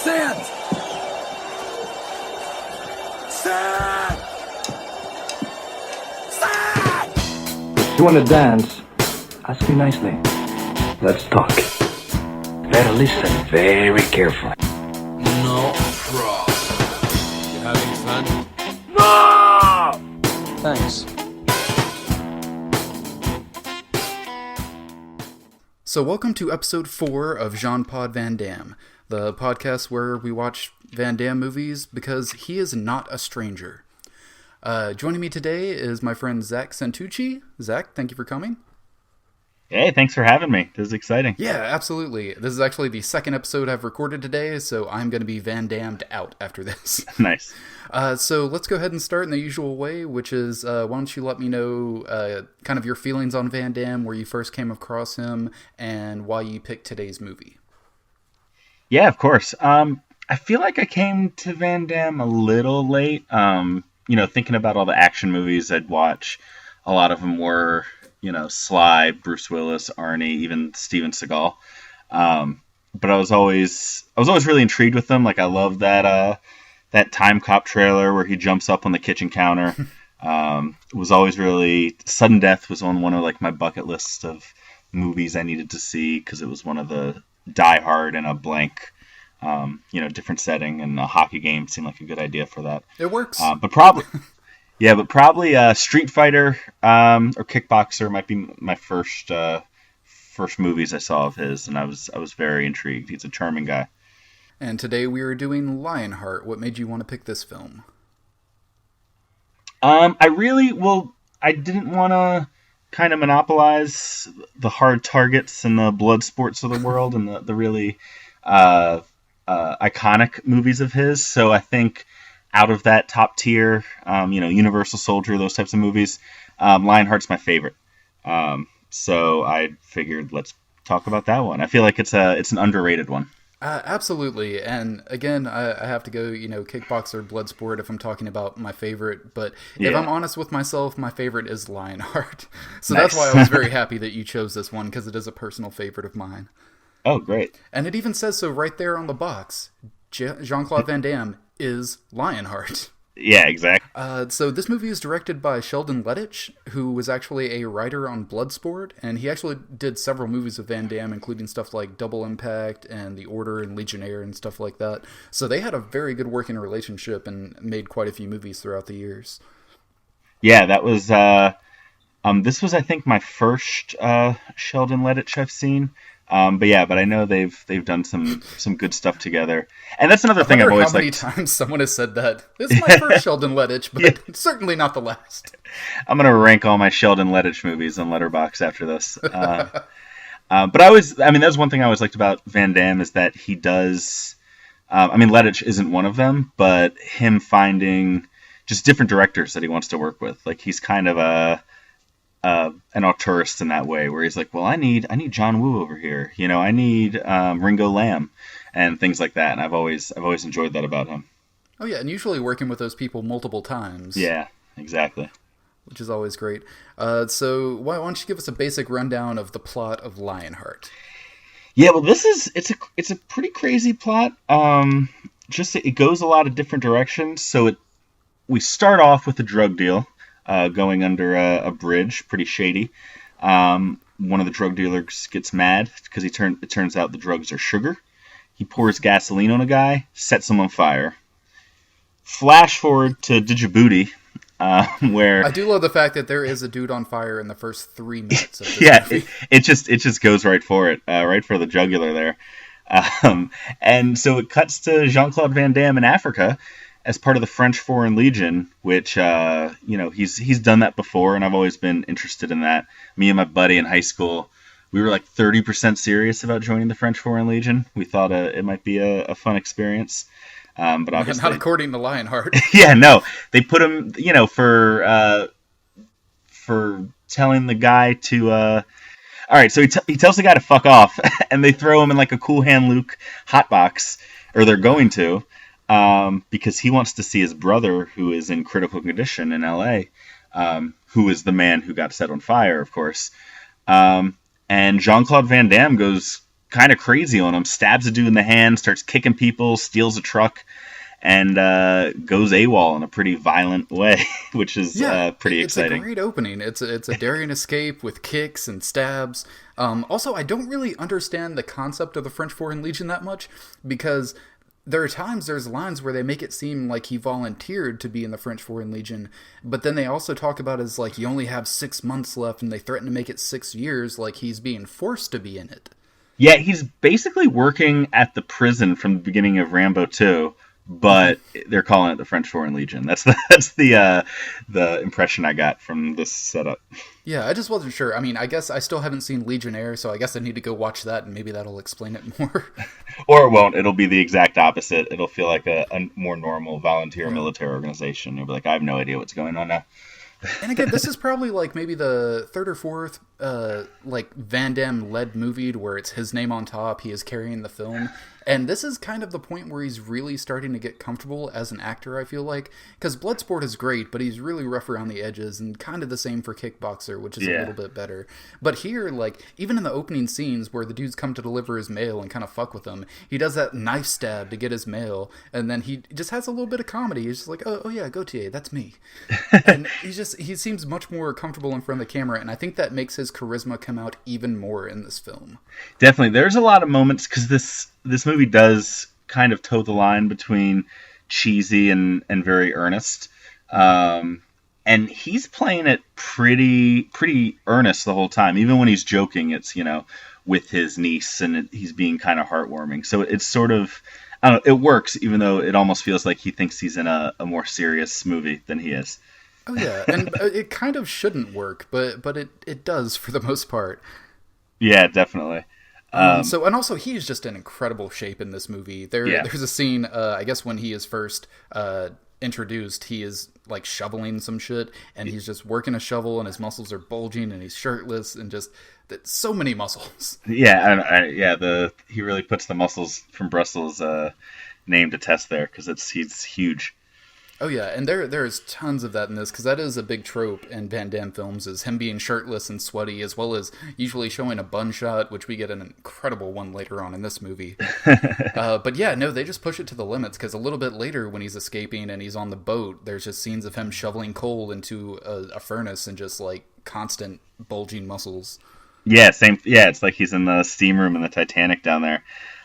Sand! Sand! Sand! You want to dance? Ask me nicely. Let's talk. Better listen very carefully. No problem. You having fun? No! Thanks. So welcome to episode 4 of Jean-Claude Van Damme, the podcast where we watch Van Damme movies because he is not a stranger. Joining me today is my friend Zak Santucci. Zak, thank you for coming. Hey, thanks for having me. This is exciting. Yeah, absolutely. This is actually the second episode I've recorded today, so I'm going to be Van Dammed out after this. Nice. So let's go ahead and start in the usual way, which is why don't you let me know kind of your feelings on Van Damme, where you first came across him, and why you picked today's movie. Yeah, of course. I feel like I came to Van Damme a little late. Thinking about all the action movies I'd watch, a lot of them were, Sly, Bruce Willis, Arnie, even Steven Seagal. But I was always really intrigued with them. Like, I love that Time Cop trailer where he jumps up on the kitchen counter. Was always really, Sudden Death was on one of like my bucket lists of movies I needed to see because it was one of the Die Hard in a blank, different setting, and a hockey game seemed like a good idea for that. It works. But probably Street Fighter or Kickboxer might be my first movies I saw of his, and I was very intrigued. He's a charming guy. And today we are doing Lionheart. What made you want to pick this film? I didn't want to kind of monopolize the hard targets and the blood sports of the world and the really iconic movies of his. So I think out of that top tier, Universal Soldier, those types of movies, Lionheart's my favorite. So I figured let's talk about that one. I feel like it's an underrated one. Absolutely. And again, I have to go, Kickboxer, Bloodsport if I'm talking about my favorite. But if I'm honest with myself, my favorite is Lionheart. So Nice. That's why I was very happy that you chose this one, because it is a personal favorite of mine. Oh, great. And it even says so right there on the box. Jean-Claude Van Damme is Lionheart. Yeah, exactly. So this movie is directed by Sheldon Lettich, who was actually a writer on Bloodsport, and he actually did several movies of Van Damme, including stuff like Double Impact and The Order and Legionnaire and stuff like that. So they had a very good working relationship and made quite a few movies throughout the years. Yeah, that was this was I think my first Sheldon Lettich I've seen. But I know they've done some good stuff together, and that's another thing I've always liked. How many times someone has said that? This is my first Sheldon Lettich, but certainly not the last. I'm gonna rank all my Sheldon Lettich movies on Letterboxd after this. But that's one thing I always liked about Van Damme is that he does. Lettich isn't one of them, but him finding just different directors that he wants to work with. Like, he's kind of an auteurist in that way, where he's like, well, I need John Woo over here, I need Ringo Lam and things like that, and I've always enjoyed that about him. Oh yeah, and usually working with those people multiple times. Yeah, exactly. Which is always great. So why don't you give us a basic rundown of the plot of Lionheart? Yeah, well, it's a pretty crazy plot. It goes a lot of different directions. So we start off with a drug deal. Going under a bridge, pretty shady. One of the drug dealers gets mad because it turns out the drugs are sugar. He pours gasoline on a guy, sets him on fire. Flash forward to Djibouti, where I do love the fact that there is a dude on fire in the first 3 minutes of this movie. it just goes right for it, right for the jugular there. And so it cuts to Jean-Claude Van Damme in Africa as part of the French Foreign Legion, which, he's done that before, and I've always been interested in that. Me and my buddy in high school, we were like 30% serious about joining the French Foreign Legion. We thought it might be a fun experience. But obviously, not according to Lionheart. Yeah, no. They put him, for telling the guy to... all right, so he tells the guy to fuck off, and they throw him in like a Cool Hand Luke hotbox, or they're going to. Because he wants to see his brother, who is in critical condition in L.A., who is the man who got set on fire, of course. And Jean-Claude Van Damme goes kind of crazy on him, stabs a dude in the hand, starts kicking people, steals a truck, and goes AWOL in a pretty violent way, which is pretty exciting. It's a great opening. It's a daring escape with kicks and stabs. Also, I don't really understand the concept of the French Foreign Legion that much, because there are times, there's lines where they make it seem like he volunteered to be in the French Foreign Legion, but then they also talk about as like, you only have 6 months left, and they threaten to make it 6 years, like he's being forced to be in it. Yeah, he's basically working at the prison from the beginning of Rambo 2, but they're calling it the French Foreign Legion. That's the impression I got from this setup. Yeah, I just wasn't sure. I mean, I guess I still haven't seen Legionnaire, so I guess I need to go watch that, and maybe that'll explain it more. Or it won't. It'll be the exact opposite. It'll feel like a more normal volunteer military organization. You'll be like, I have no idea what's going on now. And again, this is probably like maybe the third or fourth like Van Damme led movie to where it's his name on top, he is carrying the film. And this is kind of the point where he's really starting to get comfortable as an actor, I feel like. Because Bloodsport is great, but he's really rough around the edges, and kind of the same for Kickboxer, which is a little bit better. But here, like, even in the opening scenes where the dudes come to deliver his mail and kind of fuck with him, he does that knife stab to get his mail, and then he just has a little bit of comedy. He's just like, oh yeah, Gautier, that's me. And he seems much more comfortable in front of the camera, and I think that makes his charisma come out even more in this film. Definitely. There's a lot of moments, because this movie does kind of toe the line between cheesy and very earnest. And he's playing it pretty earnest the whole time. Even when he's joking, it's, with his niece, and he's being kind of heartwarming. So it's sort of, I don't know, it works, even though it almost feels like he thinks he's in a more serious movie than he is. Oh yeah, and it kind of shouldn't work, but it does for the most part. Yeah, definitely. And also he's just in incredible shape in this movie. There's a scene, I guess when he is first introduced, he is like shoveling some shit, and he's just working a shovel, and his muscles are bulging, and he's shirtless, and just so many muscles. Yeah, he really puts the muscles from Brussels name to test there, because he's huge. Oh yeah, and there's tons of that in this, because that is a big trope in Van Damme films, is him being shirtless and sweaty, as well as usually showing a bun shot, which we get an incredible one later on in this movie. But yeah, no, they just push it to the limits, because a little bit later when he's escaping and he's on the boat, there's just scenes of him shoveling coal into a furnace and just like constant bulging muscles. Yeah, same. Yeah, it's like he's in the steam room in the Titanic down there.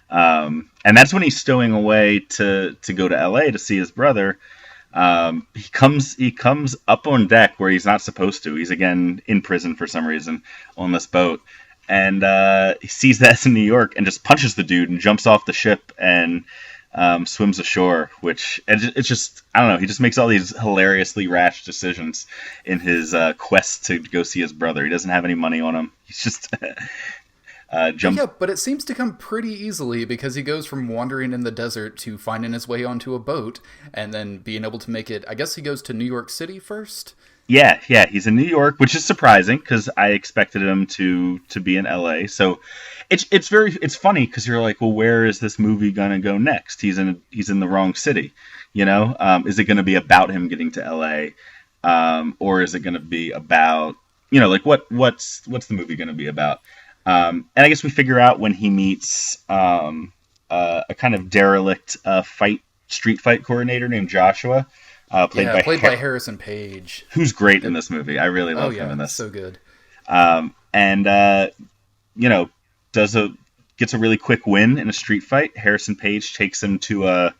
And that's when he's stowing away to go to LA to see his brother. He comes up on deck where he's not supposed to. He's again in prison for some reason on this boat, and he sees that's in New York and just punches the dude and jumps off the ship and swims ashore. Which it's just, I don't know. He just makes all these hilariously rash decisions in his quest to go see his brother. He doesn't have any money on him. He's just Yeah, but it seems to come pretty easily, because he goes from wandering in the desert to finding his way onto a boat and then being able to make it. I guess he goes to New York City first. Yeah, he's in New York, which is surprising because I expected him to be in LA. So it's funny because you're like, well, where is this movie gonna go next? He's in the wrong city, Is it gonna be about him getting to LA, or is it gonna be about like what's the movie gonna be about? And I guess we figure out when he meets a kind of derelict street fight coordinator named Joshua, played by Harrison Page, who's great in this movie. I really love him in this. So good. Gets a really quick win in a street fight. Harrison Page takes him to a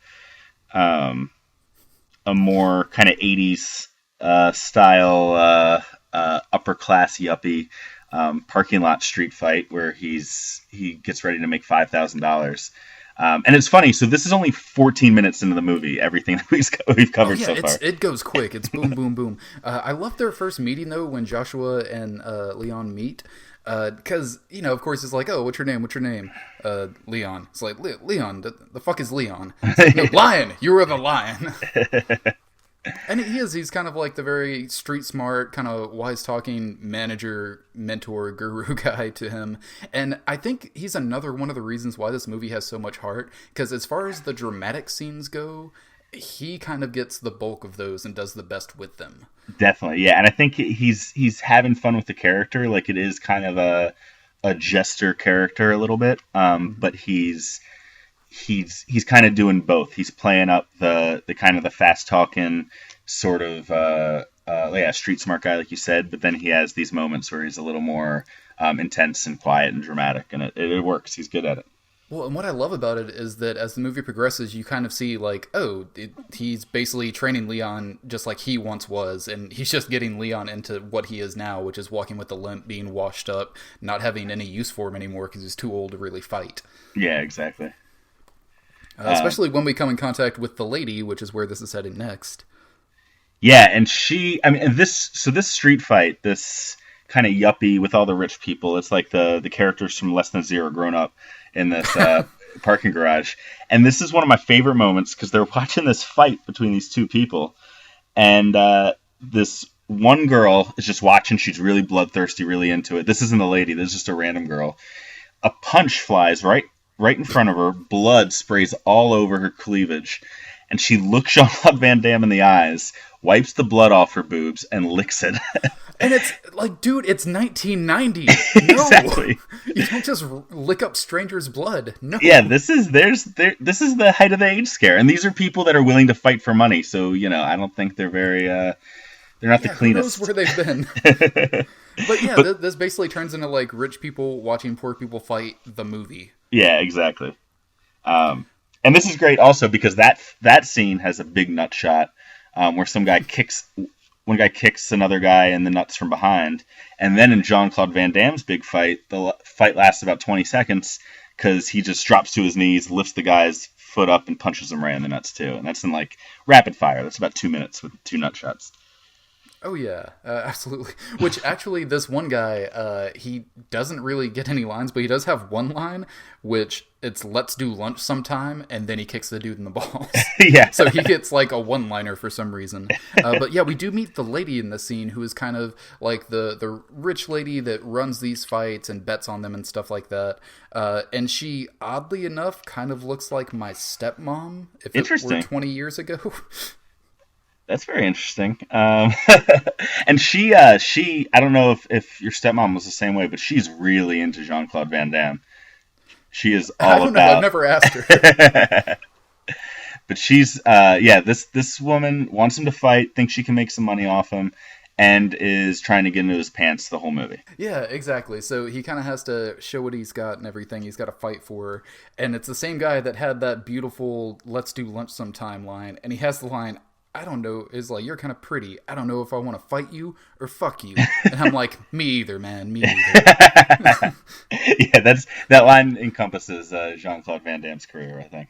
more kind of 80s style upper class yuppie parking lot street fight where he gets ready to make $5,000. And it's funny. So this is only 14 minutes into the movie. Everything that we've covered so far. It goes quick. It's boom, boom, boom. I love their first meeting though, when Joshua and Leon meet. Because of course, it's like, oh, what's your name? What's your name? Leon. It's like, Leon. The fuck is Leon? It's like, no, Lion. You were the lion. And he's kind of like the very street smart, kind of wise talking manager, mentor, guru guy to him. And I think he's another one of the reasons why this movie has so much heart, because as far as the dramatic scenes go, he kind of gets the bulk of those and does the best with them. Definitely, yeah. And I think he's having fun with the character. Like, it is kind of a a jester character a little bit, but he's kind of doing both. He's playing up the kind of the fast talking sort of street smart guy, like you said, but then he has these moments where he's a little more intense and quiet and dramatic, and it works. He's good at it. Well, and what I love about it is that as the movie progresses, you kind of see, like, he's basically training Leon just like he once was, and he's just getting Leon into what he is now, which is walking with a limp, being washed up, not having any use for him anymore because he's too old to really fight. Yeah, exactly. Especially when we come in contact with the lady, which is where this is heading next. Yeah, and this street fight, this kind of yuppie with all the rich people, it's like the characters from Less Than Zero grown up in this parking garage. And this is one of my favorite moments because they're watching this fight between these two people. And this one girl is just watching. She's really bloodthirsty, really into it. This isn't the lady. This is just a random girl. A punch flies right in front of her. Blood sprays all over her cleavage. And she looks Jean-Claude Van Damme in the eyes, wipes the blood off her boobs, and licks it. And it's like, dude, it's 1990. No. Exactly. You don't just lick up strangers' blood. No. Yeah, this is the height of the age scare, and these are people that are willing to fight for money. So I don't think they're very they're not the cleanest. Who knows where they've been? But yeah, this basically turns into like rich people watching poor people fight the movie. Yeah, exactly. And this is great also because that scene has a big nut shot where one guy kicks another guy in the nuts from behind, and then in Jean-Claude Van Damme's big fight, the fight lasts about 20 seconds because he just drops to his knees, lifts the guy's foot up, and punches him right in the nuts too. And that's in like rapid fire. That's about 2 minutes with 2 nut shots. Oh yeah, absolutely. Which actually, this one guy, he doesn't really get any lines, but he does have one line, which it's "Let's do lunch sometime," and then he kicks the dude in the balls. Yeah. So he gets like a one-liner for some reason. But yeah, we do meet the lady in this scene, who is kind of like the rich lady that runs these fights and bets on them and stuff like that. And she, oddly enough, kind of looks like my stepmom if it were 20 years ago. That's very interesting. And she, I don't know if your stepmom was the same way, but she's really into Jean-Claude Van Damme. She is all I don't about. know, I've never asked her. But she's, this woman wants him to fight, thinks she can make some money off him, and is trying to get into his pants the whole movie. Yeah, exactly. So he kind of has to show what he's got and everything. He's got to fight for her. And it's the same guy that had that beautiful "Let's do lunch sometime" line. And he has the line, I don't know, is like, "You're kind of pretty. I don't know if I want to fight you or fuck you." And I'm like, me either, man. Me either. Yeah, that line encompasses Jean-Claude Van Damme's career, I think.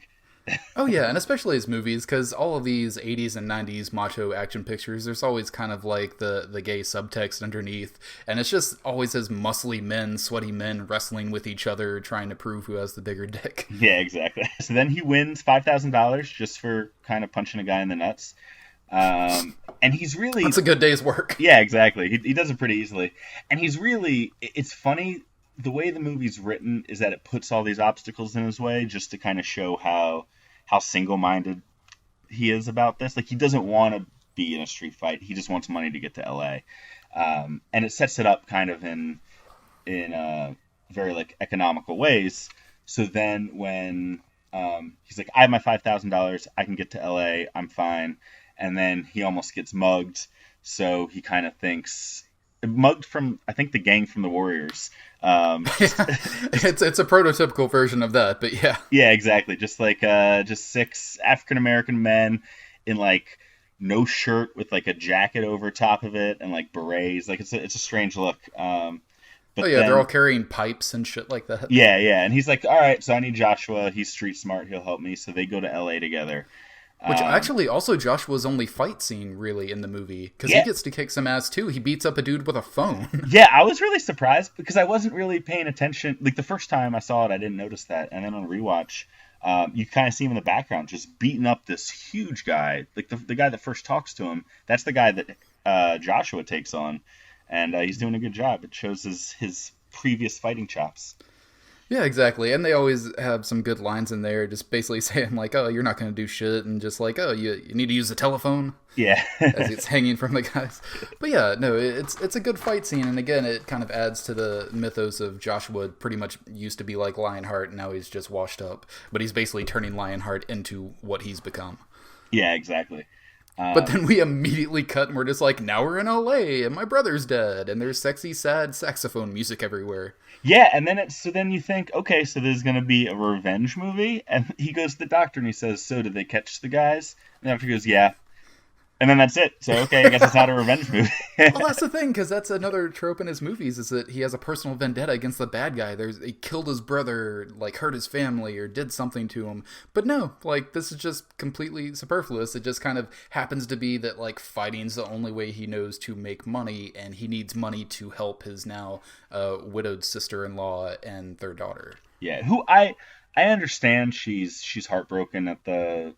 Oh yeah, and especially his movies, because all of these 80s and 90s macho action pictures, there's always kind of like the gay subtext underneath, and it's just always his muscly men, sweaty men wrestling with each other, trying to prove who has the bigger dick. Yeah, exactly. So then he wins $5,000 just for kind of punching a guy in the nuts. And he's really... That's a good day's work. Yeah, exactly. He does it pretty easily. And he's really... It's funny, the way the movie's written is that it puts all these obstacles in his way just to kind of show how single-minded he is about this. Like, he doesn't want to be in a street fight. He just wants money to get to L.A. And it sets it up kind of in very, like, economical ways. So then when he's like, I have my $5,000, I can get to L.A., I'm fine. And then he almost gets mugged. So he kind of thinks... Mugged from, I think, the gang from the Warriors. Yeah. It's a prototypical version of that, but yeah. Yeah, exactly. Just like just 6 African-American men in like no shirt with like a jacket over top of it and like berets. Like it's a strange look. But they're all carrying pipes and shit like that. Yeah. And he's like, all right, so I need Joshua. He's street smart. He'll help me. So they go to LA together. Which actually also Joshua's only fight scene really in the movie, because he gets to kick some ass too. He beats up a dude with a phone. Yeah, I was really surprised because I wasn't really paying attention. Like the first time I saw it, I didn't notice that, and then on rewatch, you kind of see him in the background just beating up this huge guy. Like the guy that first talks to him, that's the guy that Joshua takes on, and he's doing a good job. It shows his previous fighting chops. Yeah, exactly. And they always have some good lines in there, just basically saying like, "Oh, you're not going to do shit," and just like, "Oh, you need to use the telephone." Yeah. As it's hanging from the guys. But yeah, no, it's a good fight scene, and again, it kind of adds to the mythos of Joshua. Pretty much used to be like Lionheart, and now he's just washed up. But he's basically turning Lionheart into what he's become. Yeah, exactly. But then we immediately cut, and we're just like, now we're in LA, and my brother's dead, and there's sexy, sad saxophone music everywhere. Yeah, and then you think, okay, so there's gonna be a revenge movie, and he goes to the doctor and he says, "So did they catch the guys?" And the doctor goes, "Yeah." And then that's it. So, okay, I guess it's not a revenge movie. Well, that's the thing, because that's another trope in his movies, is that he has a personal vendetta against the bad guy. He killed his brother, like, hurt his family, or did something to him. But no, like, this is just completely superfluous. It just kind of happens to be that, like, fighting's the only way he knows to make money, and he needs money to help his now widowed sister-in-law and their daughter. Yeah, who I understand she's heartbroken at the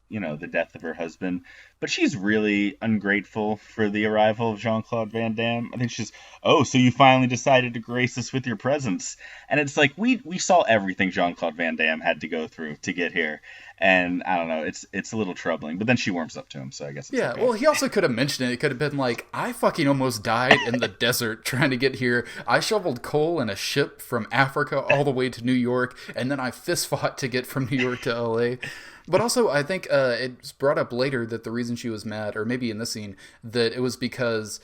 death of her husband, but she's really ungrateful for the arrival of Jean-Claude Van Damme. I think she's, "Oh, so you finally decided to grace us with your presence." And it's like we saw everything Jean-Claude Van Damme had to go through to get here. And I don't know, it's a little troubling. But then she warms up to him, so I guess it's okay. Well, he also could have mentioned it. It could have been like, "I fucking almost died in the desert trying to get here. I shoveled coal in a ship from Africa all the way to New York, and then I fist fought to get from New York to LA." But also, I think it's brought up later that the reason she was mad, or maybe in this scene, that it was because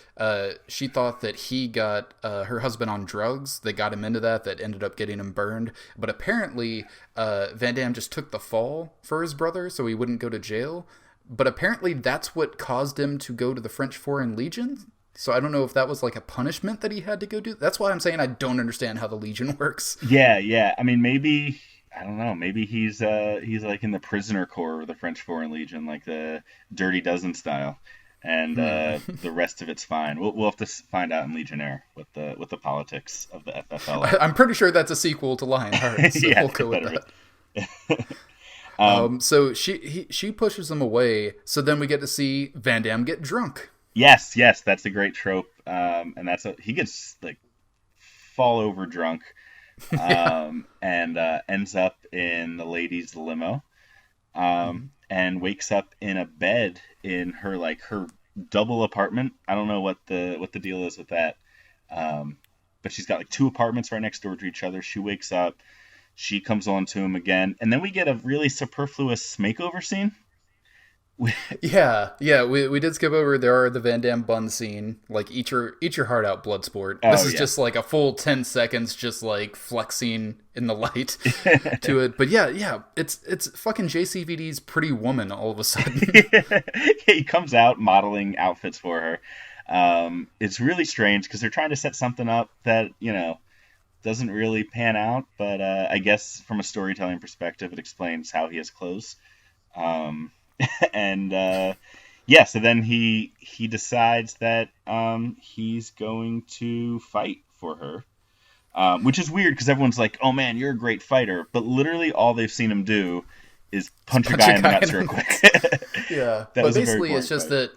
she thought that he got her husband on drugs. They got him into that ended up getting him burned. But apparently, Van Damme just took the fall for his brother so he wouldn't go to jail. But apparently, that's what caused him to go to the French Foreign Legion. So I don't know if that was like a punishment that he had to go do. That's why I'm saying I don't understand how the Legion works. Yeah. I mean, maybe, I don't know. Maybe he's like in the prisoner corps of the French Foreign Legion, like the Dirty Dozen style, and the rest of it's fine. We'll have to find out in Legionnaire what the politics of the FFL. I'm pretty sure that's a sequel to Lionheart, so Yeah, we'll go with that. So she pushes him away. So then we get to see Van Damme get drunk. Yes, that's a great trope. And he gets like fall over drunk. And ends up in the lady's limo, and wakes up in a bed in her double apartment. I don't know what the deal is with that, but she's got like two apartments right next door to each other. She wakes up, she comes on to him again, and then we get a really superfluous makeover scene. Yeah, we did skip over. There are the Van Damme bun scene, like eat your heart out, Bloodsport. This is just like a full 10 seconds, just like flexing in the light to it. But yeah, it's fucking JCVD's Pretty Woman all of a sudden. He comes out modeling outfits for her. It's really strange because they're trying to set something up that doesn't really pan out, but I guess from a storytelling perspective, it explains how he has clothes. And so then he decides that he's going to fight for her, which is weird because everyone's like, "Oh man, you're a great fighter," but literally all they've seen him do is punch a guy in the nuts real quick. Yeah, but basically it's just that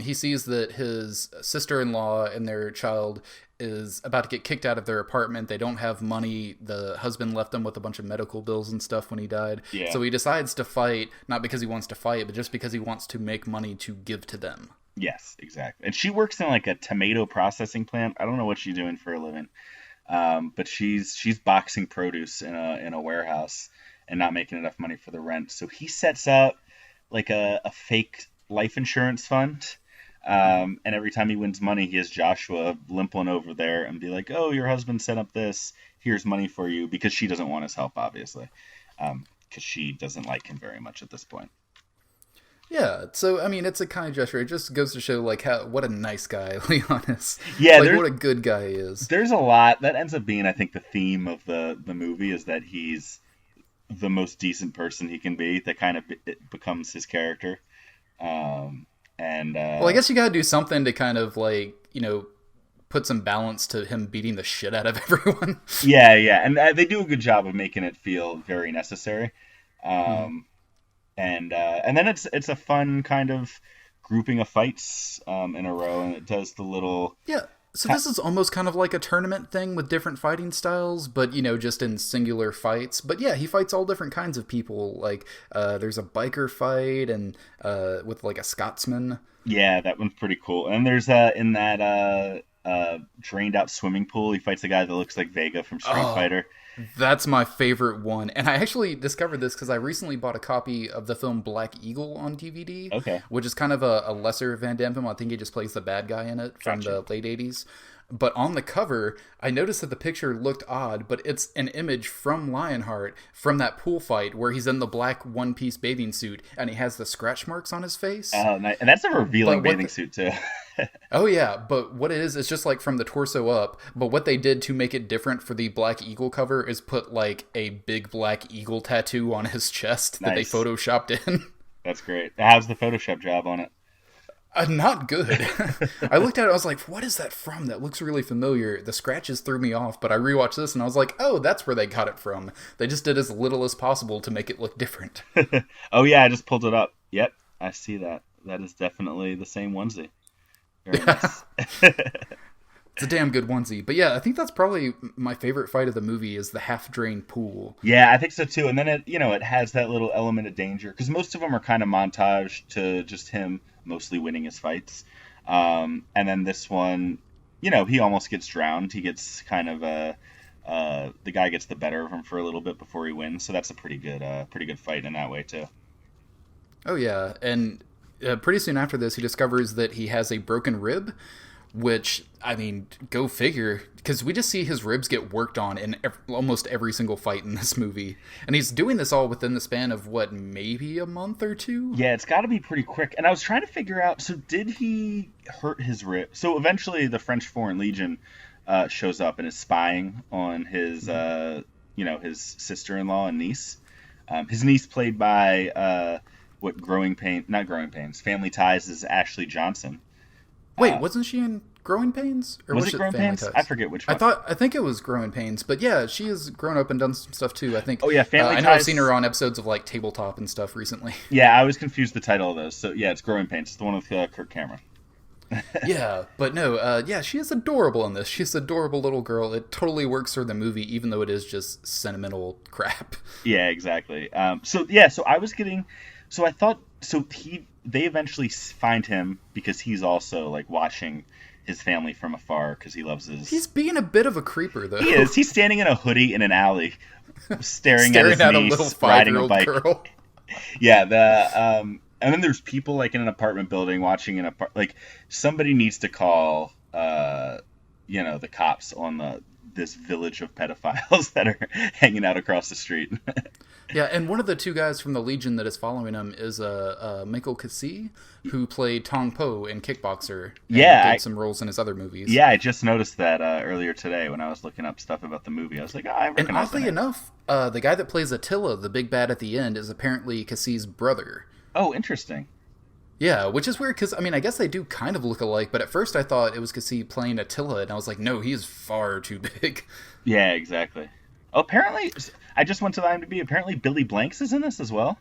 he sees that his sister-in-law and their child is about to get kicked out of their apartment. They don't have money. The husband left them with a bunch of medical bills and stuff when he died. Yeah. So he decides to fight, not because he wants to fight, but just because he wants to make money to give to them. Yes, exactly. And she works in like a tomato processing plant. I don't know what she's doing for a living, but she's boxing produce in a warehouse and not making enough money for the rent. So he sets up like a fake life insurance fund. And every time he wins money, he has Joshua limp on over there and be like, "Oh, your husband set up this. Here's money for you," because she doesn't want his help, obviously, because she doesn't like him very much at this point. Yeah, so I mean, it's a kind gesture. It just goes to show like what a nice guy Leon is. Yeah, like what a good guy he is. There's a lot that ends up being, I think, the theme of the movie is that he's the most decent person he can be. That kind of it becomes his character. Well, I guess you gotta do something to kind of like, put some balance to him beating the shit out of everyone. Yeah, and they do a good job of making it feel very necessary. And then it's a fun kind of grouping of fights in a row, and it does the little So this is almost kind of like a tournament thing with different fighting styles, but, just in singular fights. But yeah, he fights all different kinds of people. Like, there's a biker fight and with like a Scotsman. Yeah, that one's pretty cool. And there's in that drained out swimming pool, he fights a guy that looks like Vega from Street Fighter. That's my favorite one. And I actually discovered this because I recently bought a copy of the film Black Eagle on DVD. Okay. Which is kind of a lesser Van Damme film. I think he just plays the bad guy in it from the late 80s. But on the cover, I noticed that the picture looked odd, but it's an image from Lionheart from that pool fight where he's in the black one-piece bathing suit and he has the scratch marks on his face. Oh, nice. And that's a revealing bathing suit, too. Oh, yeah, but what it is, it's just like from the torso up, but what they did to make it different for the Black Eagle cover is put like a big black eagle tattoo on his chest that they photoshopped in. That's great. How's the Photoshop job on it? Not good. I looked at it, I was like, what is that from? That looks really familiar. The scratches threw me off, but I rewatched this and I was like, oh, that's where they got it from. They just did as little as possible to make it look different. Oh, yeah, I just pulled it up. Yep, I see that. That is definitely the same onesie. Very nice. It's a damn good onesie. But yeah, I think that's probably my favorite fight of the movie is the half-drained pool. Yeah, I think so too. And then it has that little element of danger because most of them are kind of montage to just him mostly winning his fights. And then this one, he almost gets drowned. He gets kind of the guy gets the better of him for a little bit before he wins. So that's a pretty good fight in that way too. Oh yeah, and pretty soon after this, he discovers that he has a broken rib. Which, I mean, go figure, because we just see his ribs get worked on in almost every single fight in this movie. And he's doing this all within the span of, maybe a month or two? Yeah, it's got to be pretty quick. And I was trying to figure out, so did he hurt his rib? So eventually the French Foreign Legion shows up and is spying on his, his sister-in-law and niece. His niece played by, Family Ties is Ashley Johnson. Wait, wasn't she in Growing Pains? Or was it Growing Pains? I forget which one. I think it was Growing Pains, but yeah, she has grown up and done some stuff too, I think. Oh yeah, Family Ties. I know I've seen her on episodes of like Tabletop and stuff recently. Yeah, I always confused the title of those. So yeah, it's Growing Pains. It's the one with Kirk Cameron. Yeah, but no, she is adorable in this. She's an adorable little girl. It totally works for the movie, even though it is just sentimental crap. Yeah, exactly. They eventually find him because he's also like watching his family from afar because he loves his. He's being a bit of a creeper, though. He is. He's standing in a hoodie in an alley, staring at his niece, a little 5-year-old riding a bike. Girl. Yeah, and then there's people like in an apartment building watching like somebody needs to call the cops on this village of pedophiles that are hanging out across the street. Yeah, and one of the two guys from the Legion that is following him is Michael Cassie, who played Tong Po in Kickboxer. And did some roles in his other movies. Yeah, I just noticed that earlier today when I was looking up stuff about the movie. I was like, I recognize that. And oddly enough, the guy that plays Attila, the big bad at the end, is apparently Cassie's brother. Oh, interesting. Yeah, which is weird because, I guess they do kind of look alike, but at first I thought it was Cassie playing Attila, and I was like, no, he's far too big. Yeah, exactly. Oh, apparently, I just went to the IMDb. Apparently, Billy Blanks is in this as well.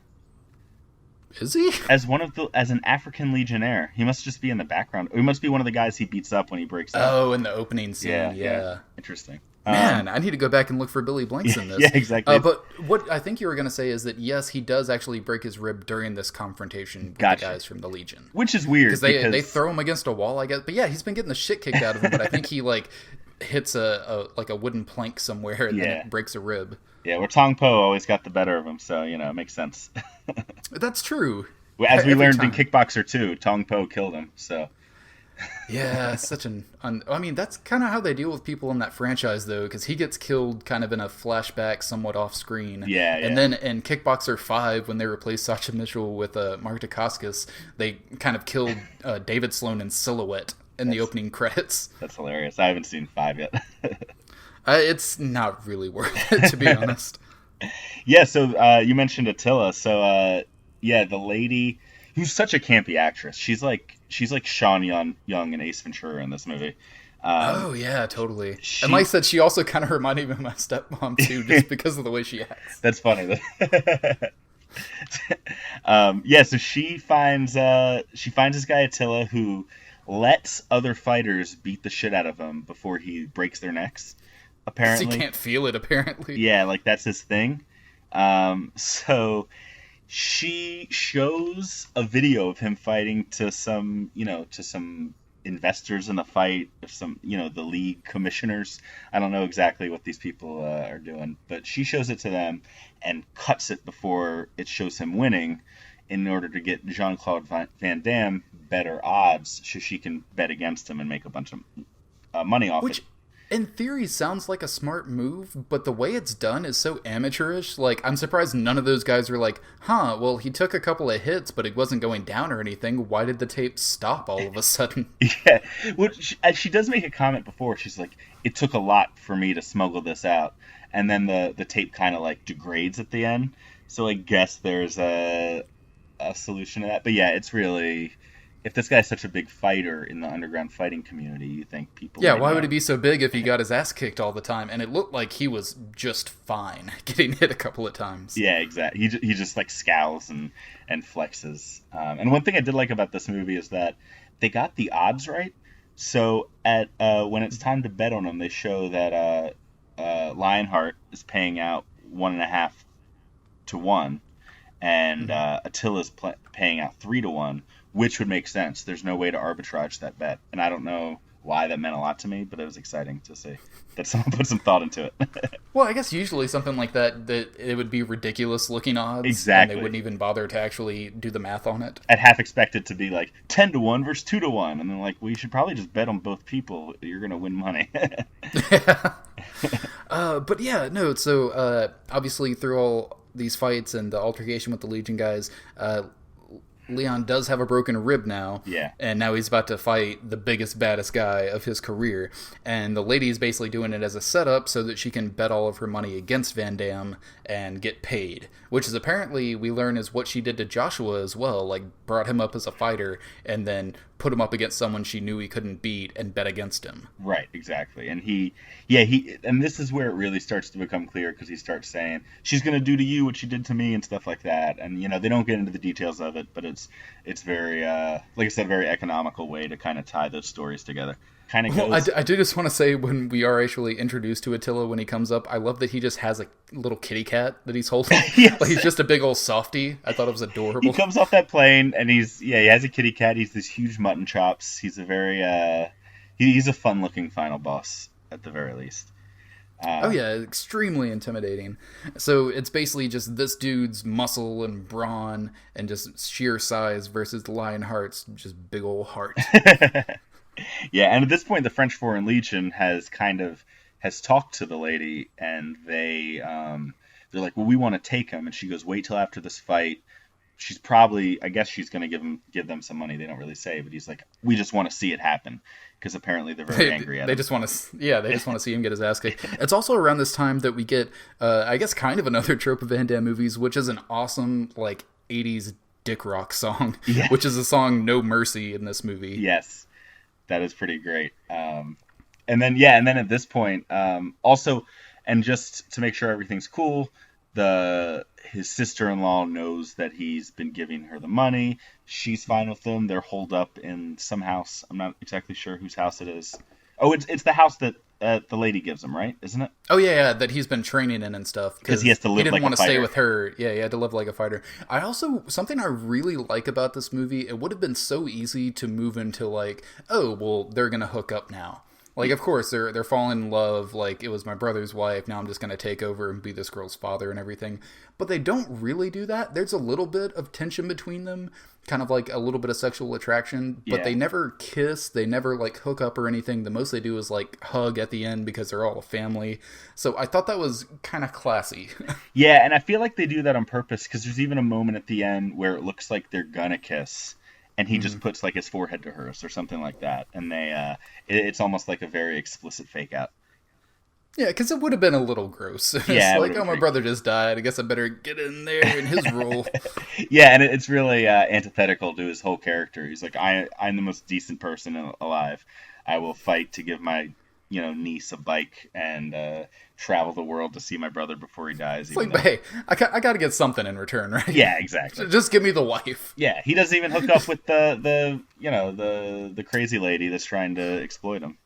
Is he? As an African Legionnaire. He must just be in the background. Or he must be one of the guys he beats up when he breaks up. Oh, in the opening scene. Yeah. Interesting. Man, I need to go back and look for Billy Blanks in this. Yeah, exactly. But what I think you were going to say is that, yes, he does actually break his rib during this confrontation with the guys from the Legion. Which is weird. Because they throw him against a wall, I guess. But yeah, he's been getting the shit kicked out of him. But I think he, hits a wooden plank somewhere and then it breaks a rib. Yeah, where Tong Po always got the better of him, so, it makes sense. That's true. As we learned in Kickboxer 2, Tong Po killed him, so... Yeah, such that's kind of how they deal with people in that franchise, though, because he gets killed kind of in a flashback, somewhat off-screen. Yeah. And then in Kickboxer 5, when they replaced Sacha Mitchell with Mark Dacascos, they kind of killed David Sloan in silhouette in the opening credits. That's hilarious. I haven't seen 5 yet. It's not really worth it, to be honest. Yeah, so you mentioned Attila. So, the lady who's such a campy actress. She's like Sean Young in Ace Ventura in this movie. Oh, yeah, totally. And like I said, she also kind of reminded me of my stepmom, too, just because of the way she acts. That's funny. So she finds this guy Attila who lets other fighters beat the shit out of him before he breaks their necks. Because he Apparently, can't feel it, apparently. yeah, like that's his thing. So she shows a video of him fighting to some investors in the fight, some, the league commissioners. I don't know exactly what these people are doing, but she shows it to them and cuts it before it shows him winning in order to get Jean-Claude Van Damme better odds so she can bet against him and make a bunch of money off Which, it. in theory, sounds like a smart move, but the way it's done is so amateurish. Like, I'm surprised none of those guys were like, well, he took a couple of hits, but he wasn't going down or anything. Why did the tape stop all of a sudden? Yeah, well, she does make a comment before. She's like, it took a lot for me to smuggle this out. And then the tape kind of like degrades at the end. So I guess there's a solution to that. But yeah, it's really, if this guy's such a big fighter in the underground fighting community, you think people... Yeah, why would he be so big if he got his ass kicked all the time? And it looked like he was just fine, getting hit a couple of times. Yeah, exactly. He just like scowls and flexes. And one thing I did like about this movie is that they got the odds right. So at when it's time to bet on him, they show that Lionheart is paying out 1.5 to 1, and Attila's paying out 3 to 1, which would make sense. There's no way to arbitrage that bet, and I don't know why that meant a lot to me, but it was exciting to see that someone put some thought into it. Well, I guess usually something like that it would be ridiculous looking odds. Exactly. And they wouldn't even bother to actually do the math on it. I'd half expect it to be like 10 to 1 versus 2 to 1, and then like, we should probably just bet on both people. You're gonna win money. But yeah, no. So obviously through all these fights and the altercation with the Legion guys, Leon does have a broken rib now. Yeah. And now he's about to fight the biggest, baddest guy of his career. And the lady is basically doing it as a setup so that she can bet all of her money against Van Damme and get paid. Which is apparently, we learn, is what she did to Joshua as well. Like, brought him up as a fighter and then put him up against someone she knew he couldn't beat and bet against him. Right, exactly. And and this is where it really starts to become clear, because he starts saying, she's going to do to you what she did to me and stuff like that. And, they don't get into the details of it, but it's very, like I said, very economical way to kind of tie those stories together. Kind of goes... Well, I do just want to say, when we are actually introduced to Attila when he comes up, I love that he just has a little kitty cat that he's holding. Yes. Like, he's just a big old softie. I thought it was adorable. He comes off that plane, and he has a kitty cat. He's this huge mutton chops. He's a very, he's a fun-looking final boss, at the very least. Oh yeah, extremely intimidating. So it's basically just this dude's muscle and brawn and just sheer size versus the Lionheart's just big old heart. Yeah, and at this point, the French Foreign Legion has talked to the lady, and they're like, well, we want to take him. And she goes, wait till after this fight. She's probably, I guess she's going to give them some money. They don't really say, but he's like, we just want to see it happen, because apparently they're very angry at him. They just want to see him get his ass kicked. It's also around this time that we get, I guess, kind of another trope of Van Damme movies, which is an awesome, like, 80s dick rock song, Yeah. which is the song No Mercy in this movie. Yes, that is pretty great. And then at this point, also, and just to make sure everything's cool, his sister-in-law knows that he's been giving her the money. She's fine with them. They're holed up in some house. I'm not exactly sure whose house it is. Oh, it's the house that the lady gives him, right? Isn't it? Oh yeah, that he's been training in and stuff. Because he has to live like a fighter. He didn't want to stay with her. Yeah, he had to live like a fighter. Something I really like about this movie, it would have been so easy to move into like, oh, well, they're going to hook up now. Like, of course, they're falling in love. Like, it was my brother's wife. Now I'm just going to take over and be this girl's father and everything. But they don't really do that. There's a little bit of tension between them, kind of like a little bit of sexual attraction. But They never kiss. They never, like, hook up or anything. The most they do is, like, hug at the end because they're all a family. So I thought that was kind of classy. Yeah, and I feel like they do that on purpose, because there's even a moment at the end where it looks like they're going to kiss. And he just puts like his forehead to hers or something like that, and it's almost like a very explicit fake out. Yeah, because it would have been a little gross. Yeah, it's like, oh, my brother just died. I guess I better get in there in his role. Yeah, and it's really antithetical to his whole character. He's like, I'm the most decent person alive. I will fight to give my niece a bike and travel the world to see my brother before he dies. It's like, hey, I got to get something in return, right? Yeah, exactly. Just give me the wife. Yeah, he doesn't even hook up with the crazy lady that's trying to exploit him.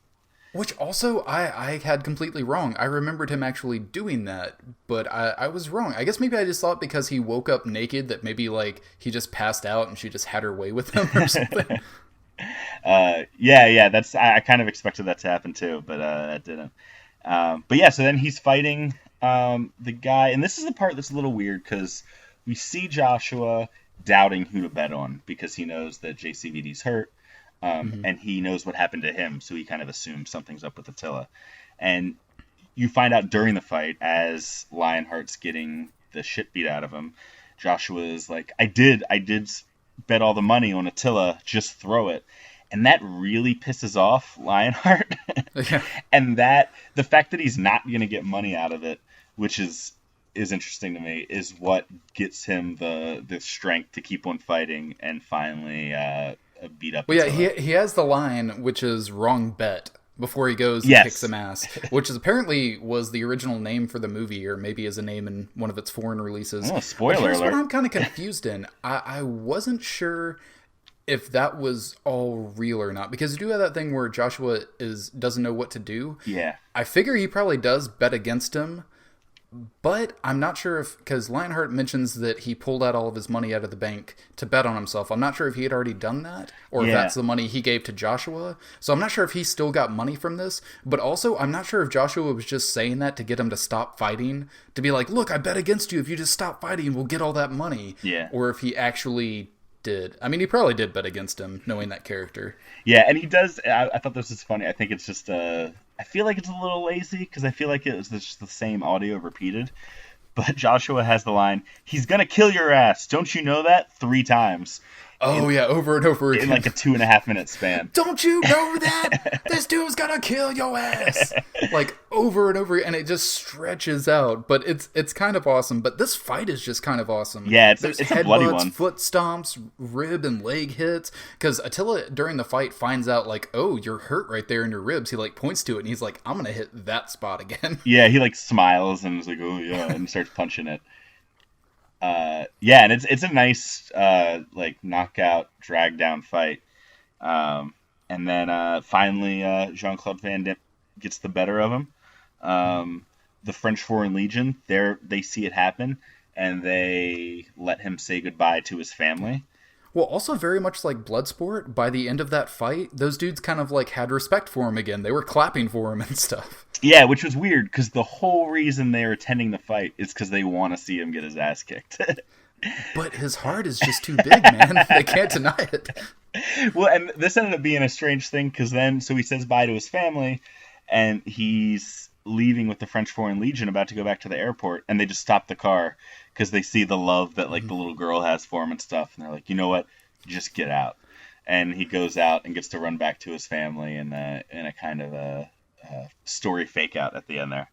Which also, I had completely wrong. I remembered him actually doing that, but I was wrong. I guess maybe I just thought because he woke up naked that maybe, like, he just passed out and she just had her way with him or something. Yeah, I kind of expected that to happen too, but that didn't. But yeah, so then he's fighting the guy, and this is the part that's a little weird, because we see Joshua doubting who to bet on, because he knows that JCVD's hurt. And he knows what happened to him, so he kind of assumes something's up with Attila. And you find out during the fight, as Lionheart's getting the shit beat out of him, Joshua is like, I did bet all the money on Attila, just throw it. And that really pisses off Lionheart. Yeah. And the fact that he's not going to get money out of it, which is interesting to me, is what gets him the strength to keep on fighting and finally beat up. Well, yeah, he has the line, which is wrong bet, before he goes and kicks some ass, which is apparently was the original name for the movie, or maybe is a name in one of its foreign releases. Oh, spoiler alert. Here's what I'm kind of confused in. I wasn't sure if that was all real or not, because you do have that thing where Joshua doesn't know what to do. Yeah. I figure he probably does bet against him, but I'm not sure if, because Lionheart mentions that he pulled out all of his money out of the bank to bet on himself. I'm not sure if he had already done that, or if that's the money he gave to Joshua. So I'm not sure if he still got money from this, but also I'm not sure if Joshua was just saying that to get him to stop fighting, to be like, look, I bet against you. If you just stop fighting, we'll get all that money. Yeah. Or if he actually did. I mean, he probably did bet against him, knowing that character. Yeah, and he does. I thought this was funny. I think it's just I feel like it's a little lazy, because I feel like it was just the same audio repeated. But Joshua has the line, he's gonna kill your ass. Don't you know that? 3 times. Oh, yeah, over and over again. In like a 2.5 minute span. Don't you know that? This dude's gonna kill your ass. Like, over and over, and it just stretches out. But it's kind of awesome. But this fight is just kind of awesome. Yeah, it's headbutts, a bloody one. Foot stomps, rib and leg hits. Because Attila, during the fight, finds out, like, oh, you're hurt right there in your ribs. He, like, points to it, and he's like, I'm gonna hit that spot again. Yeah, he, like, smiles and is like, oh, yeah, and starts punching it. Yeah, and it's a nice like knockout drag down fight, and then finally Jean-Claude Van Damme gets the better of him. The French Foreign Legion, they see it happen, and they let him say goodbye to his family. Well, also very much like Bloodsport, by the end of that fight, those dudes kind of like had respect for him again. They were clapping for him and stuff. Yeah, which was weird, because the whole reason they're attending the fight is because they want to see him get his ass kicked. But his heart is just too big, man. They can't deny it. Well, and this ended up being a strange thing, because so he says bye to his family, and he's leaving with the French Foreign Legion, about to go back to the airport, and they just stop the car, because they see the love that, like, the little girl has for him and stuff, and they're like, you know what, just get out. And he goes out and gets to run back to his family in a kind of a story fake out at the end there.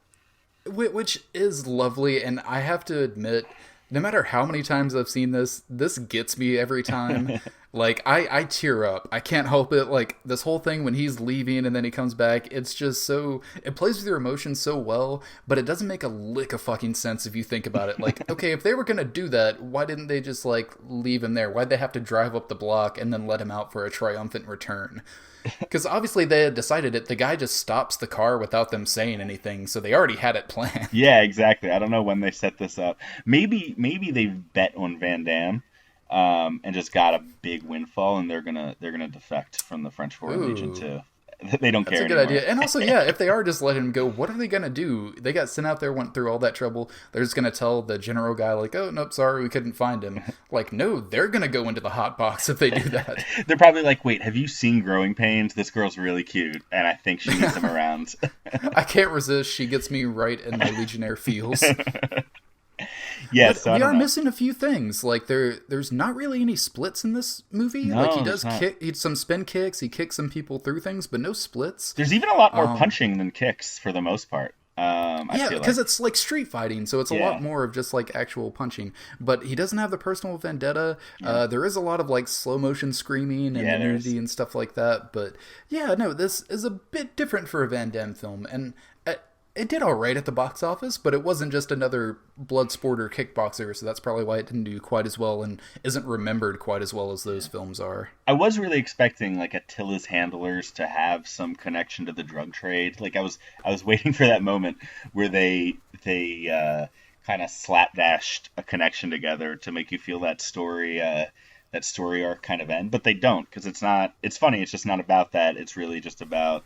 Which is lovely, and I have to admit, no matter how many times I've seen this gets me every time. Like, I tear up. I can't help it. Like, this whole thing when he's leaving and then he comes back, it's just so... It plays with your emotions so well, but it doesn't make a lick of fucking sense if you think about it. Like, okay, if they were gonna do that, why didn't they just, like, leave him there? Why'd they have to drive up the block and then let him out for a triumphant return? Because obviously they had decided it. The guy just stops the car without them saying anything, so they already had it planned. Yeah, exactly. I don't know when they set this up. Maybe they bet on Van Damme, and just got a big windfall, and they're gonna defect from the French Foreign Legion too. They don't care. That's a good anymore. idea. And also, yeah, if they are just letting him go, what are they gonna do? They got sent out there, went through all that trouble. They're just gonna tell the general guy, like, oh nope, sorry, we couldn't find him. Like, no, they're gonna go into the hot box if they do that. They're probably like, wait, have you seen Growing Pains? This girl's really cute, and I think she needs him around. I can't resist. She gets me right in my Legionnaire feels. Yes, but we are missing a few things. Like, there's not really any splits in this movie. No, like, he does kick some spin kicks, he kicks some people through things, but no splits. There's even a lot more punching than kicks for the most part. I Yeah, feel because like. it's like street fighting, so it's a Yeah. lot more of just like actual punching. But he doesn't have the personal vendetta. There is a lot of like slow motion screaming and Yeah, the there's. nudity and stuff like that. But yeah, no, this is a bit different for a Van Damme film, and it did all right at the box office, but it wasn't just another blood sport or kickboxer, so that's probably why it didn't do quite as well and isn't remembered quite as well as those films are. I was really expecting like Attila's handlers to have some connection to the drug trade. Like I was waiting for that moment where they kind of slapdashed a connection together to make you feel that story arc kind of end, but they don't, because it's not. It's funny. It's just not about that. It's really just about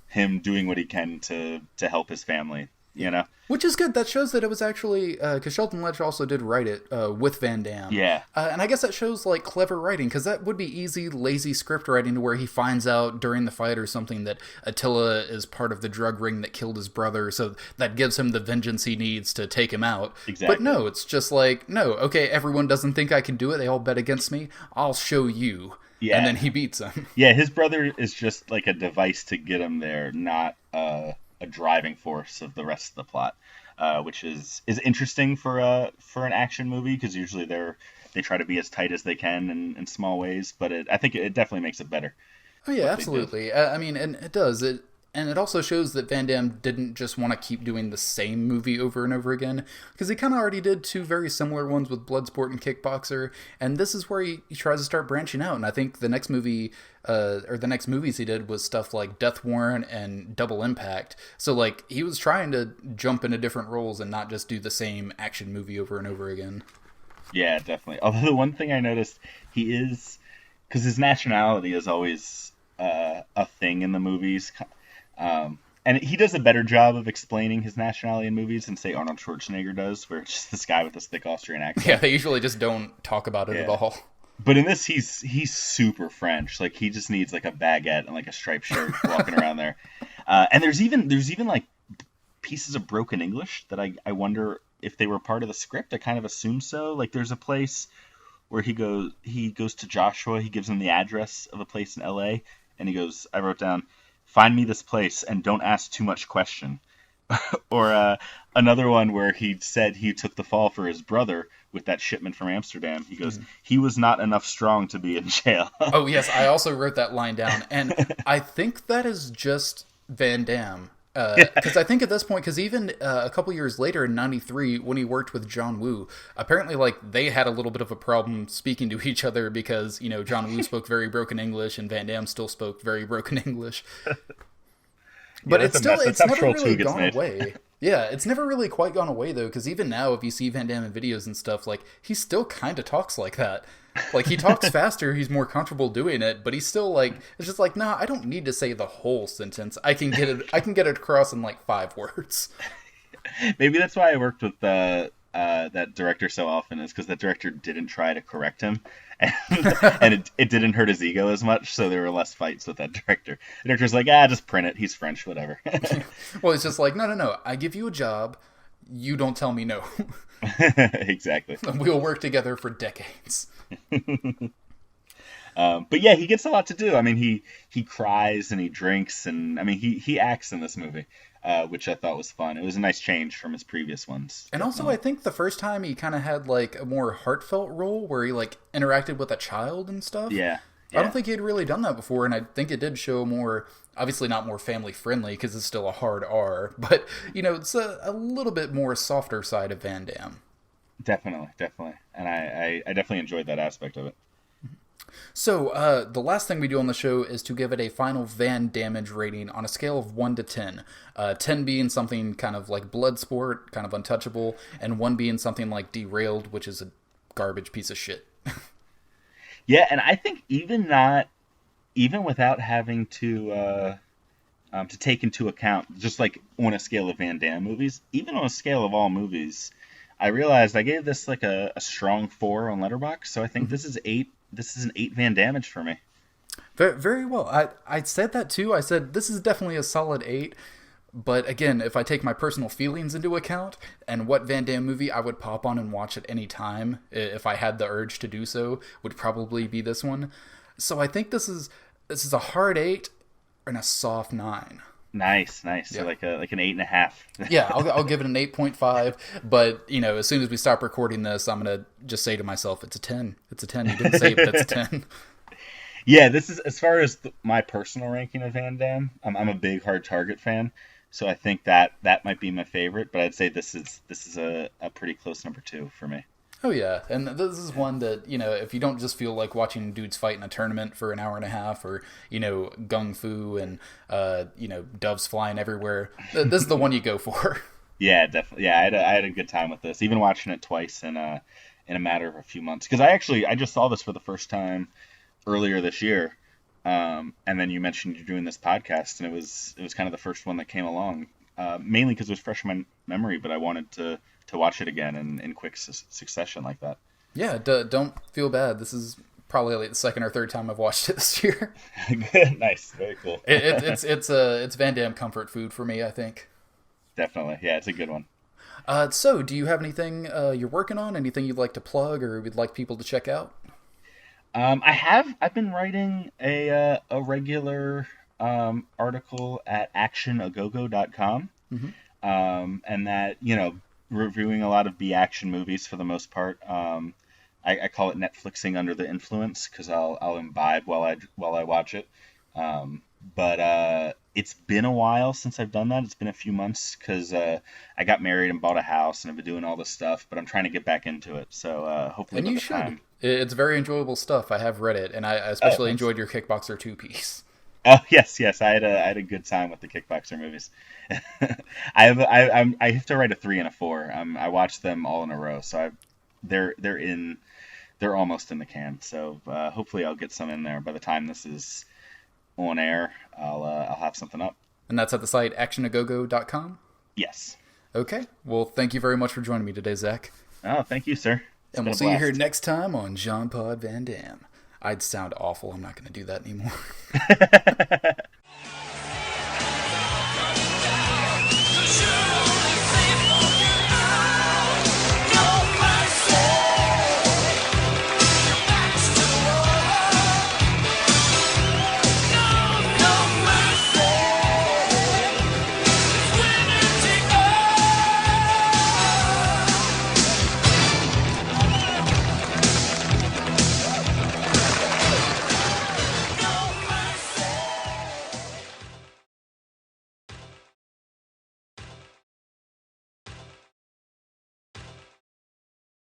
him doing what he can to help his family. You know. Which is good. That shows that it was actually because Sheldon Ledger also did write it with Van Damme. Yeah. And I guess that shows like clever writing, because that would be easy, lazy script writing to where he finds out during the fight or something that Attila is part of the drug ring that killed his brother, so that gives him the vengeance he needs to take him out. Exactly. But no, it's just like, no, okay, everyone doesn't think I can do it. They all bet against me. I'll show you. Yeah. And then he beats him. Yeah, his brother is just like a device to get him there, not a driving force of the rest of the plot, which is interesting for an action movie, because usually they try to be as tight as they can in small ways, but I think it definitely makes it better. Oh yeah, absolutely. I mean, and it does. And it also shows that Van Damme didn't just want to keep doing the same movie over and over again, because he kind of already did two very similar ones with Bloodsport and Kickboxer, and this is where he tries to start branching out. And I think the next movie, or the next movies he did was stuff like Death Warrant and Double Impact. So like he was trying to jump into different roles and not just do the same action movie over and over again. Yeah, definitely. Although the one thing I noticed, he is, because his nationality is always a thing in the movies. And he does a better job of explaining his nationality in movies than, say, Arnold Schwarzenegger does, where it's just this guy with this thick Austrian accent. Yeah, they usually just don't talk about it at all. But in this, he's super French. Like, he just needs like a baguette and like a striped shirt walking around there. And there's even like pieces of broken English that I wonder if they were part of the script. I kind of assume so. Like, there's a place where he goes to Joshua. He gives him the address of a place in L.A. and he goes, I wrote down, "Find me this place and don't ask too much question." Or another one where he said he took the fall for his brother with that shipment from Amsterdam. He goes, "He was not enough strong to be in jail." Oh, yes, I also wrote that line down. And I think that is just Van Damme. Because I think at this point, because even a couple years later in '93, when he worked with John Woo, apparently like they had a little bit of a problem speaking to each other, because John Woo spoke very broken English and Van Damme still spoke very broken English. But that's it's how never Troll really 2 gets gone made. away. Yeah, it's never really quite gone away though, because even now, if you see Van Damme in videos and stuff, like he still kind of talks like that. Like he talks faster, he's more comfortable doing it, but he's still like, it's just like, nah, I don't need to say the whole sentence. I can get it across in like 5 words. Maybe that's why I worked with that director so often, is because that director didn't try to correct him, and it didn't hurt his ego as much, so there were less fights with that director. The director's like, just print it. He's French, whatever. Well, it's just like, no. I give you a job. You don't tell me no. Exactly. We'll work together for decades. But yeah, he gets a lot to do. I mean, he cries and he drinks, and I mean, he acts in this movie, which I thought was fun. It was a nice change from his previous ones. And also, I think the first time he kind of had like a more heartfelt role where he like interacted with a child and stuff. Yeah. I don't think he had really done that before, and I think it did show more, obviously not more family friendly because it's still a hard R, but it's a little bit more softer side of Van Damme. Definitely. And I definitely enjoyed that aspect of it. So, the last thing we do on the show is to give it a final Van Damage rating on a scale of 1 to 10. 10 being something kind of like Bloodsport, kind of untouchable, and 1 being something like Derailed, which is a garbage piece of shit. Yeah, and I think even without having to take into account, just like on a scale of Van Damme movies, even on a scale of all movies, I realized I gave this like a strong 4 on Letterboxd, so I think this is 8. This is an 8 Van Damage for me. Very, very well. I said that too. I said this is definitely a solid 8. But again, if I take my personal feelings into account and what Van Damme movie I would pop on and watch at any time, if I had the urge to do so, would probably be this one. So I think this is a hard 8 and a soft 9. Nice. Yeah. So like an 8.5. Yeah, I'll give it an 8.5. But as soon as we stop recording this, I'm gonna just say to myself, it's a 10. It's a 10. You didn't say it, but it's a 10. Yeah, this is as far as my personal ranking of Van Damme. I'm a big Hard Target fan, so I think that might be my favorite. But I'd say this is a pretty close number 2 for me. Oh yeah, and this is one that if you don't just feel like watching dudes fight in a tournament for an hour and a half, or gung fu and doves flying everywhere, this is the one you go for. Yeah, definitely. Yeah, I had a good time with this. Even watching it twice in a matter of a few months, because I just saw this for the first time earlier this year, and then you mentioned you're doing this podcast, and it was kind of the first one that came along, mainly because it was fresh in my memory, but I wanted to watch it again in quick succession like that. Yeah, don't feel bad. This is probably like the second or third time I've watched it this year. Good, nice, very cool. It's Van Damme comfort food for me, I think. Definitely, yeah, it's a good one. So do you have anything you're working on? Anything you'd like to plug or would like people to check out? I've been writing a regular article at actionagogo.com, and that reviewing a lot of B action movies for the most part. I call it Netflixing under the influence because I'll imbibe while I watch it. But it's been a while since I've done that. It's been a few months because I got married and bought a house and I've been doing all this stuff. But I'm trying to get back into it. So hopefully, and you should. Time. It's very enjoyable stuff. I have read it, and I especially enjoyed your Kickboxer 2-piece. Oh yes. I had a good time with the Kickboxer movies. I have to write a 3 and a 4. I watched them all in a row, so they're almost in the can. So hopefully I'll get some in there by the time this is on air. I'll have something up. And that's at the site actionagogo.com? Yes. Okay. Well, thank you very much for joining me today, Zach. Oh, thank you, sir. And we'll see you here next time on Jean-Claude Van Damme. I'd sound awful. I'm not going to do that anymore.